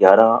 11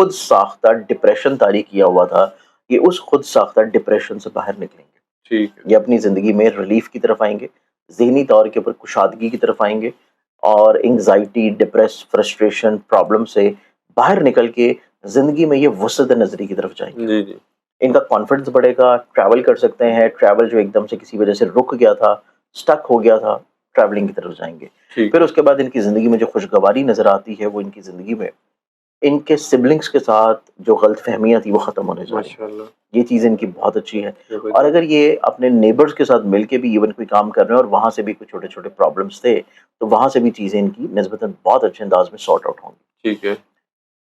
خود ساختہ ڈپریشن طاری کیا ہوا تھا، یہ اس خود ساختہ ڈپریشن سے باہر نکلیں گے، ٹھیک ہے، یہ اپنی زندگی میں ریلیف کی طرف آئیں گے، ذہنی طور کے اوپر کشادگی کی طرف آئیں گے، اور انگزائٹی، ڈپریس، فرسٹریشن، پرابلم سے باہر نکل کے زندگی میں یہ وسعت نظری کی طرف جائیں گے۔ جی جی، ان کا کانفیڈنس بڑھے گا، ٹریول کر سکتے ہیں، ٹریول جو ایک دم سے کسی وجہ سے رک گیا تھا، سٹک ہو گیا تھا، ٹریولنگ کی طرف جائیں گے۔ ٹھیک پھر اس کے بعد ان کی زندگی میں جو خوشگواری نظر آتی ہے، وہ ان کی زندگی میں ان کے سبلنگس کے ساتھ جو غلط فہمیاں تھیں وہ ختم ہونے جا رہی ہیں۔ ماشاء اللہ، یہ چیز ان کی بہت اچھی ہے۔ بالکل اور اگر یہ اپنے نیبرز کے ساتھ مل کے بھی ایون کوئی کام کر رہے ہیں اور وہاں سے بھی کوئی چھوٹے چھوٹے پرابلمس تھے، تو وہاں سے بھی چیزیں ان کی نسبتاً بہت اچھے انداز میں سارٹ آؤٹ ہوں ٹھیک ہے،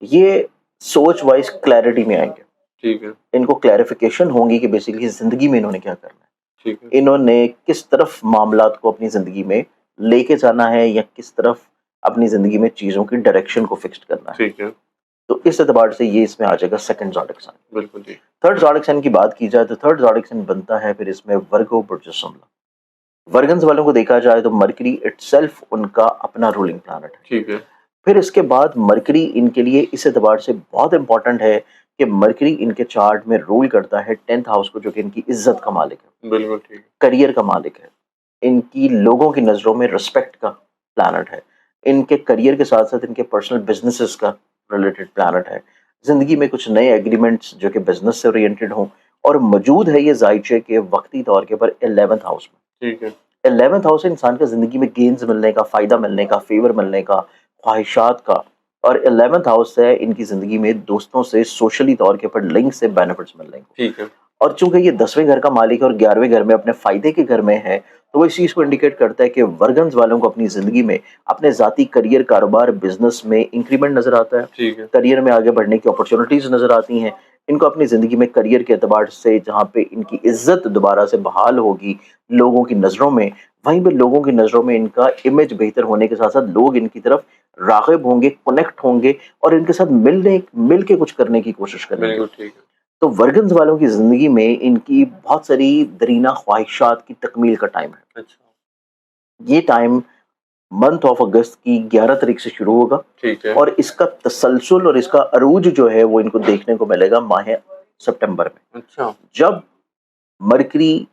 گی۔ یہ سوچ وائز کلیئرٹی میں آئیں گے، ٹھیک ہے، ان کو کلیریفیکیشن ہوں گی کہ بیسیکلی زندگی میں انہوں نے کیا کرنا ہے، ٹھیک ہے، انہوں نے کس طرف معاملات کو اپنی زندگی میں لے کے جانا ہے، یا کس طرف اپنی زندگی میں چیزوں کی ڈائریکشن کو فکس کرنا ہے۔ ٹھیک ہے، تو اس اعتبار سے یہ اس میں آ جائے گا سیکنڈ زوڈک سائن۔ بالکل ٹھیک، تھرڈ زوڈک سائن کی بات کی جائے تو تھرڈ زوڈک سائن بنتا ہے پھر اس میں ورگو برجسملا۔ ورگنز والوں کو دیکھا جائے تو مرکری اٹ سیلف ان کا اپنا رولنگ پلانٹ ہے۔ ٹھیک ہے، پھر اس کے بعد مرکری ان کے لیے اس اعتبار سے بہت امپورٹنٹ ہے کہ مرکری ان کے چارٹ میں رول کرتا ہے 10th ہاؤس کو، جو کہ ان کی عزت کا مالک ہے، بالکل ٹھیک، کریئر کا مالک ہے، ان کی لوگوں کی نظروں میں رسپیکٹ کا پلانٹ ہے، ان کے کریئر کے ساتھ ساتھ ان کے پرسنل بزنسز کا ریلیٹڈ پلانٹ ہے، زندگی میں کچھ نئے ایگریمنٹس جو کہ بزنس سے اورینٹڈ ہوں، اور موجود ہے یہ زائچے کے وقتی طور کے پر 11th ہاؤس میں۔ ٹھیک ہے، 11th ہاؤس انسان کا زندگی میں گینز ملنے کا، فائدہ ملنے کا، فیور ملنے کا، خواہشات کا، اور 11th ہاؤس ہے ان کی زندگی میں دوستوں سے سوشلی طور کے پر لنک سے بینیفٹس ملنے کو۔ ٹھیک ہے، اور چونکہ یہ 10ویں گھر کا مالک ہے اور 11ویں گھر میں اپنے فائدے کے گھر میں ہے، تو وہ اس چیز کو انڈیکیٹ کرتا ہے کہ ورگنز والوں کو اپنی زندگی میں اپنے ذاتی کریئر، کاروبار، بزنس میں انکریمنٹ نظر آتا ہے، ٹھیک ہے، کریئر میں آگے بڑھنے کی اپرچونٹیز نظر آتی ہیں، ان کو اپنی زندگی میں کریئر کے اعتبار سے جہاں پہ ان کی عزت دوبارہ سے بحال ہوگی لوگوں کی نظروں میں، وہیں پہ لوگوں کی نظروں میں ان کا امیج بہتر ہونے کے ساتھ ساتھ لوگ ان کی طرف راغب ہوں گے، کنیکٹ ہوں گے، اور ان کے ساتھ مل کے کچھ کرنے کی کوشش کریں گے۔ بالکل ٹھیک ہے، تو ورگنز والوں کی زندگی میں ان کی بہت ساری درینہ خواہشات کی تکمیل کا ٹائم ہے۔ اچھا، یہ ٹائم منتھ آف اگست کی 11 تاریخ سے شروع ہوگا، ٹھیک ہے، اور اس کا تسلسل اور اس کا عروج جو ہے وہ ان کو دیکھنے کو ملے گا ماہ سپٹمبر میں، اچھا، جب مرکری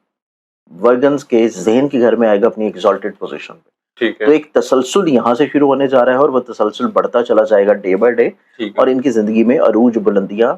ورگنز کے ذہن کے گھر میں آئے گا اپنی ایگزالٹڈ پوزیشن پہ۔ ٹھیک ہے، تو ایک تسلسل یہاں سے شروع ہونے جا رہا ہے، اور وہ تسلسل بڑھتا چلا جائے گا ڈے بائی ڈے، ٹھیک اور ہے، ان کی زندگی میں عروج، بلندیاں،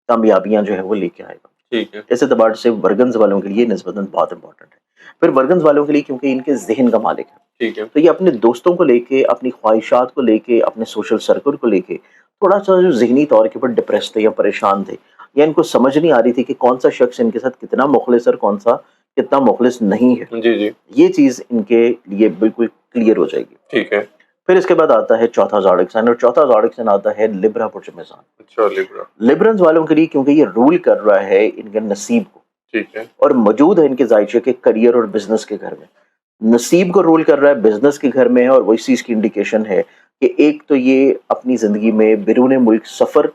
کامیابیاں جو ہے وہ لے کے آئے گا۔ ٹھیک ہے، اس اعتبار سے ورگنز والوں کے لیے نسبتاً بہت امپورٹنٹ ہے۔ پھر ورگنز والوں کے لیے کیونکہ ان کے ذہن کا مالک ہے، ٹھیک ہے، تو یہ اپنے دوستوں کو لے کے، اپنی خواہشات کو لے کے، اپنے سوشل سرکل کو لے کے تھوڑا سا جو ذہنی طور کے اوپر ڈپریس تھے یا پریشان تھے، یا ان کو سمجھ نہیں آ رہی تھی کہ کون سا شخص ان کے ساتھ کتنا مخلص ہے اور کون سا کتنا مخلص نہیں ہے، جی جی، یہ چیز ان کے لیے بالکل کلیئر ہو جائے گی۔ ٹھیک ہے، پھر اس کے بعد آتا ہے چوتھا زوڈک سائن، اور چوتھا زوڈک سائن آتا ہے لبرا برج میزان۔ اچھا، لیبرا، لبرنز والوں کے لیے کیونکہ یہ رول کر رہا ہے ان کے نصیب کو، ٹھیک ہے، اور موجود ہے ان کے زائچے کے کریئر اور بزنس کے گھر میں، نصیب کو رول کر رہا ہے، بزنس کے گھر میں ہے، اور وہ اس چیز کی انڈیکیشن ہے کہ ایک تو یہ اپنی زندگی میں بیرون ملک سفر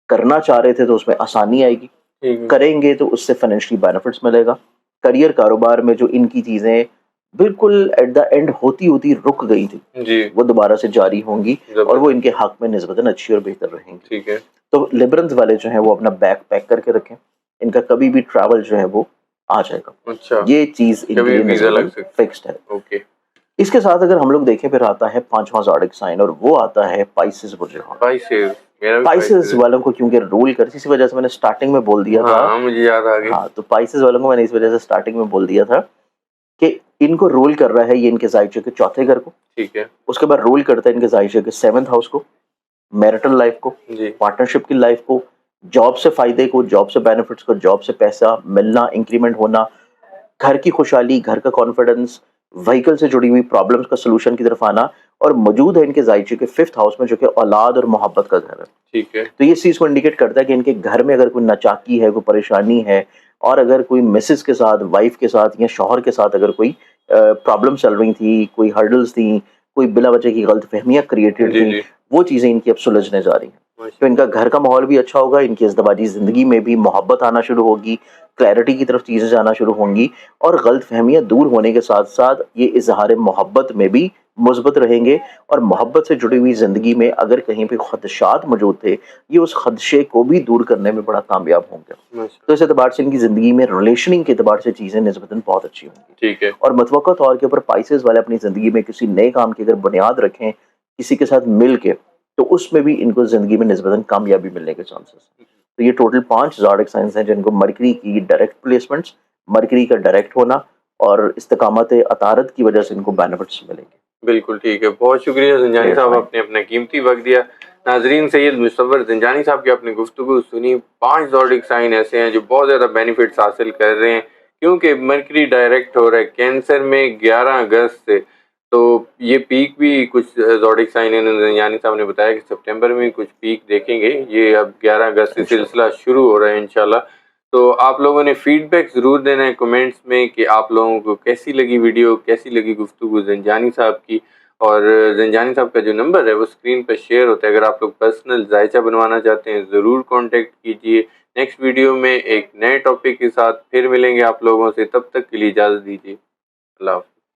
کرنا چاہ رہے تھے تو اس میں آسانی آئے گی، ٹھیک ہے، کریں گے تو اس سے فائنینشلی بینیفٹس ملے گا، کریئر، کاروبار میں جو ان کی چیزیں بالکل ایٹ دا اینڈ ہوتی رک گئی تھی جی، وہ دوبارہ سے جاری ہوں گی، اور وہ زبردست، ان کے حق میں نسبتاً اچھی اور بہتر رہیں گی۔ ٹھیک ہے، تو لبرنز والے جو ہیں وہ اپنا بیگ پیک کر کے رکھیں، ان کا کبھی بھی ٹریول جو ہے وہ آ جائے گا، اچھا، یہ چیز ان کے کبھی لیے ویزا لگ نسبتاً سکتا فکسڈ ہے۔ ہے، اوکے، اس کے ساتھ اگر ہم لوگ دیکھیں پھر آتا ہے پانچواں زوڈک سائن، اور وہ آتا ہے پائسز برج الحمل۔ پائسز، میرا بھی پائسز ہے، والوں کو کیونکہ رول کرتی، اسی وجہ سے میں نے سٹارٹنگ میں بول دیا تھا، ہاں مجھے یاد آ گئی، ہاں، تو پائسز والوں کو میں نے اس وجہ سے سٹارٹنگ میں بول دیا تھا کہ ان کو رول کر رہا ہے یہ ان کے زائچے کے چوتھے گھر کو، ٹھیک ہے، اس کے بعد رول کرتا ہے ان کے زائچے کے 7th ہاؤس کو، میرٹل لائف کو، جی، پارٹنرشپ کی لائف کو، جاب سے فائدے کو، جاب سے بینیفٹس کو، جاب سے پیسہ ملنا، انکریمنٹ ہونا، گھر کی خوشحالی، گھر کا کانفیڈنس، وہیکل سے جڑی ہوئی پرابلمس کا سلوشن کی طرف آنا، اور موجود ہے ان کے زائچے کے 5th ہاؤس میں جو کہ اولاد اور محبت کا گھر ہے۔ ٹھیک ہے، تو یہ چیز کو انڈیکیٹ کرتا ہے کہ ان کے گھر میں اگر کوئی ناچاکی ہے، کوئی پریشانی ہے، اور اگر کوئی مسز کے ساتھ، وائف کے ساتھ یا شوہر کے ساتھ اگر کوئی پرابلم چل رہی تھی، کوئی ہرڈلز تھیں، کوئی بلا وجہ کی غلط فہمیاں کریٹڈ جی تھیں، جی، وہ چیزیں ان کی اب سلجھنے جا رہی ہیں۔ تو ان کا گھر کا ماحول بھی اچھا ہوگا، ان کی ازدواجی زندگی میں بھی محبت آنا شروع ہوگی، کلیئرٹی کی طرف چیزیں جانا شروع ہوں گی، اور غلط فہمیاں دور ہونے کے ساتھ ساتھ یہ اظہار محبت میں بھی مثبت رہیں گے اور محبت سے جڑی ہوئی زندگی میں اگر کہیں پہ خدشات موجود تھے یہ اس خدشے کو بھی دور کرنے میں بڑا کامیاب ہوں گے. تو اس اعتبار سے ان کی زندگی میں ریلیشننگ کے اعتبار سے چیزیں نسبتاً بہت اچھی ہوں گی. ٹھیک ہے. اور متوقع طور کے اوپر پائسز والے اپنی زندگی میں کسی نئے کام کی اگر بنیاد رکھیں کسی کے ساتھ مل کے تو اس میں بھی ان کو زندگی میں نسبتاً کامیابی ملنے کے چانسز ہیں. تو یہ ٹوٹل 5 زاڈک سائنس ہیں جن کو مرکری کی ڈائریکٹ پلیسمنٹس، مرکری کا ڈائریکٹ ہونا اور استقامت عطارد کی وجہ سے ان کو بینیفٹس ملیں گے. بالکل ٹھیک ہے. بہت شکریہ زنجانی صاحب، آپ نے اپنا قیمتی وقت دیا. ناظرین، سید مصور زنجانی صاحب کی اپنی گفتگو سنی. 5 زوڈک سائن ایسے ہیں جو بہت زیادہ بینیفٹس حاصل کر رہے ہیں کیونکہ مرکری ڈائریکٹ ہو رہا ہے کینسر میں 11 اگست سے. تو یہ پیک بھی کچھ زوڈک سائن زنجانی صاحب نے بتایا کہ سپٹمبر میں کچھ پیک دیکھیں گے. یہ اب 11 اگست سے سلسلہ شروع ہو رہا ہے انشاءاللہ. تو آپ لوگوں نے فیڈ بیک ضرور دینا ہے کمنٹس میں کہ آپ لوگوں کو کیسی لگی ویڈیو، کیسی لگی گفتگو زنجانی صاحب کی. اور زنجانی صاحب کا جو نمبر ہے وہ اسکرین پہ شیئر ہوتا ہے. اگر آپ لوگ پرسنل ذائچہ بنوانا چاہتے ہیں ضرور کانٹیکٹ کیجئے. نیکسٹ ویڈیو میں ایک نئے ٹاپک کے ساتھ پھر ملیں گے آپ لوگوں سے. تب تک کے لیے اجازت دیجیے. اللہ حافظ.